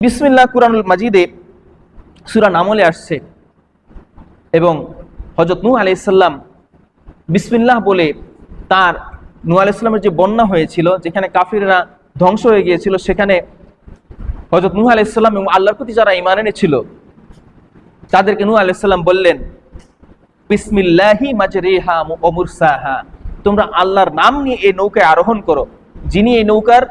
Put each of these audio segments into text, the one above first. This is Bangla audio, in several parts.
বিসমিল্লাহ কুরআনুল মাজিদে সূরা নামলে আসছে এবং হযরত নূহ আলাইহিস সালাম বিসমিল্লাহ বলে তার নূহ আলাইহিস সালামের যে বন্যা হয়েছিল, যেখানে কাফিররা ধ্বংস হয়ে গিয়েছিল, সেখানে হযরত নূহ আলাইহিস সালাম এবং আল্লাহর প্রতি যারা ঈমান এনেছিল তাদেরকে নূহ আলাইহিস সালাম বললেন, বিসমিল্লাহি মাজরিহা ওয়া মুরসাহা, তোমরা আল্লাহর নাম নিয়ে এই নৌকায় আরোহণ করো, যিনি এই নৌকার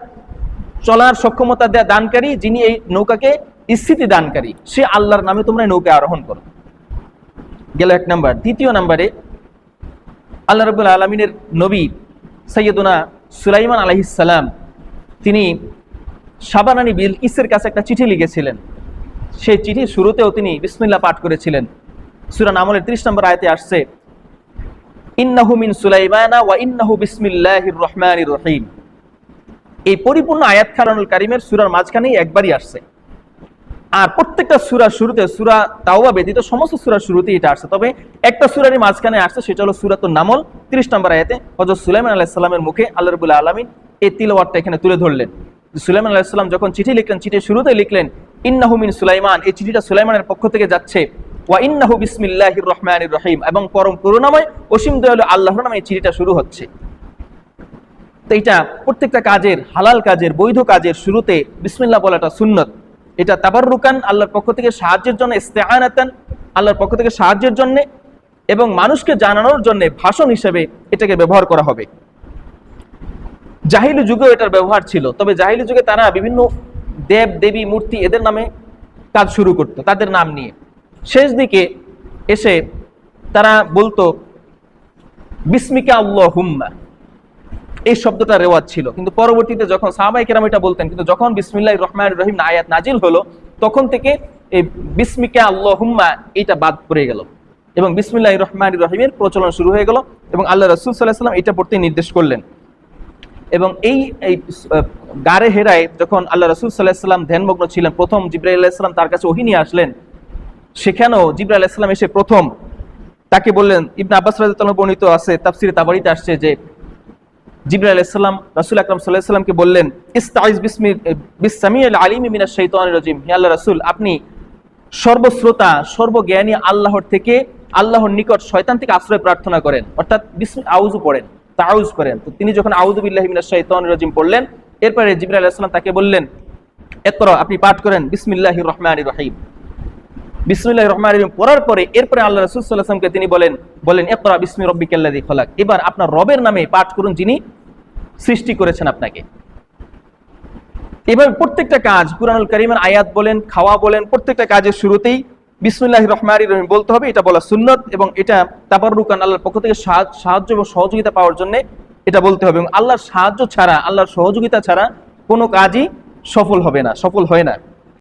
চলার সক্ষমতা দেয়া দানকারী, যিনি এই নৌকাকে স্থিতি দানকারী, সে আল্লাহর নামে তোমরা নৌকায় আরোহণ করো। গেল এক নাম্বার। দ্বিতীয় নাম্বারে আল্লাহ রাব্বুল আলামিনের নবী সাইয়্যিদুনা সুলাইমান আলাইহিস সালাম তিনি সাবানানি বিলকিসের কাছে একটা চিঠি লিখেছিলেন। সেই চিঠির শুরুতেও তিনি বিসমিল্লাহ পাঠ করেছিলেন। সূরা নামলের 30 নম্বর আয়াতে আসছে, ইন্নাহু মিন সুলাইমানা ওয়া ইন্নাহু বিসমিল্লাহির রহমানির রহিম। এই পরিপূর্ণ আয়াত কোরআনুল কারীমের সূরার মাঝখানেই একবারই আসছে। আর প্রত্যেকটা সূরার শুরুতে, সূরা তাওবা ব্যতীত সমস্ত সূরার শুরুতেই এটা আসছে। তবে একটা সূরারই মাঝখানে আসছে, সেটা হলো সূরাতুন নামল 30 নম্বর আয়াতে হযরত সুলাইমান আলাইহিস সালামের মুখে আল্লাহ রাব্বুল আলামিন এই তিলাওয়াতটা এখানে তুলে ধরলেন। সুলাইমান আলাইহিস সালাম যখন চিঠি লিখলেন, চিঠির শুরুতে লিখলেন ইন্নাহু মিন সুলাইমান, এই চিঠিটা সুলাইমানের পক্ষ থেকে যাচ্ছে, ওয়া ইন্নাহু বিসমিল্লাহির রহমানির রহিম, এবং পরম করুণাময় অসীম দয়ালু আল্লাহর নামে এই চিঠিটা শুরু হচ্ছে। তো এটা প্রত্যেকটা কাজের, হালাল কাজের, বৈধ কাজের শুরুতে বিসমিল্লাহ বলাটা সুন্নত। এটা তাবাররুকান, আল্লাহর পক্ষ থেকে সাহায্যের জন্য, ইস্তেআনাতান, আল্লাহর পক্ষ থেকে সাহায্যের জন্য, এবং মানুষকে জানানোর জন্য ভাষণ হিসেবে এটাকে ব্যবহার করা হবে। জাহিলি যুগেও এটার ব্যবহার ছিল, তবে জাহিলি যুগে তারা বিভিন্ন দেব দেবী মূর্তি এদের নামে কাজ শুরু করত, তাদের নাম নিয়ে। শেষ দিকে এসে তারা বলতো বিসমিকা আল্লাহুম্মা, এই শব্দটা রেওয়াজ ছিল। কিন্তু পরবর্তীতে যখন সাহাবায়ে কেরাম এটা বলতেন, কিন্তু যখন বিসমিল্লাহির রহমানির রহিম আয়াত নাজিল হলো, তখন থেকে এই বিসমিকা আল্লাহুম্মা এটা বাদ পড়ে গেল এবং বিসমিল্লাহির রহমানির রহিমের প্রচলন শুরু হয়ে গেল এবং আল্লাহ রাসূল সাল্লাল্লাহু আলাইহি ওয়াসাল্লাম এটা পড়তে নির্দেশ করলেন। এবং এই গারে হেরায় যখন আল্লাহ রাসূল সাল্লাল্লাহু আলাইহি ওয়াসাল্লাম ধ্যানমগ্ন ছিলেন, প্রথম জিবরাইল আলাইহিস সালাম তার কাছে ওহী নিয়ে আসলেন। সেখানেও জিবরাইল আলাইহিস সালাম এসে প্রথম তাকে বললেন, ইবনে আব্বাস রাদিয়াল্লাহু আনহু বর্ণিত আছে, তাফসীরে তাবারিতে আসছে যে জিবরাইল আলাইহিস সালাম রাসূল আকরাম সাল্লাল্লাহু আলাইহি ওয়াসাল্লামকে বললেন, ইস্তাইজ বিস-সামিউল আলিম মিনাশ শাইতানির রাজিম, হে আল্লাহর রাসূল, আপনি সর্বশ্রোতা সর্বজ্ঞানী আল্লাহর থেকে, আল্লাহর নিকট শয়তান থেকে আশ্রয় প্রার্থনা করেন, অর্থাৎ আউযু পড়েন, তাআউযু করেন। তো তিনি যখন আউযু বিল্লাহি মিনাশ শাইতানির রাজিম পড়লেন, এরপরে জিবরাইল আলাইহিস সালাম তাকে বললেন, ইকরা, আপনি পাঠ করেন বিসমিল্লাহির রহমানির রহিম। বিসমিল্লাহির রহমানির রহিম পড়ার পরে এরপরে আল্লাহ রাসূল সাল্লাল্লাহু আলাইহি ওয়াসাল্লামকে তিনি বলেন ইকরা বিসমি রাব্বিকাল্লাযী খালাক, এবার আপনার রবের নামে পাঠ করুন, যিনি সৃষ্টি করেছেন আপনাকে। এবার প্রত্যেকটা কাজ, কুরআনুল কারীমের আয়াত বলেন, খাওয়া বলেন, প্রত্যেকটা কাজের শুরুতেই বিসমিল্লাহির রহমানির রহিম বলতে হবে। এটা বলা সুন্নত এবং এটা তাবাররুকান, আল্লাহর পক্ষ থেকে সাহায্য এবং সহযোগিতা পাওয়ার জন্য এটা বলতে হবে। এবং আল্লাহর সাহায্য ছাড়া, আল্লাহর সহযোগিতা ছাড়া কোনো কাজই সফল হবে না, সফল হয় না।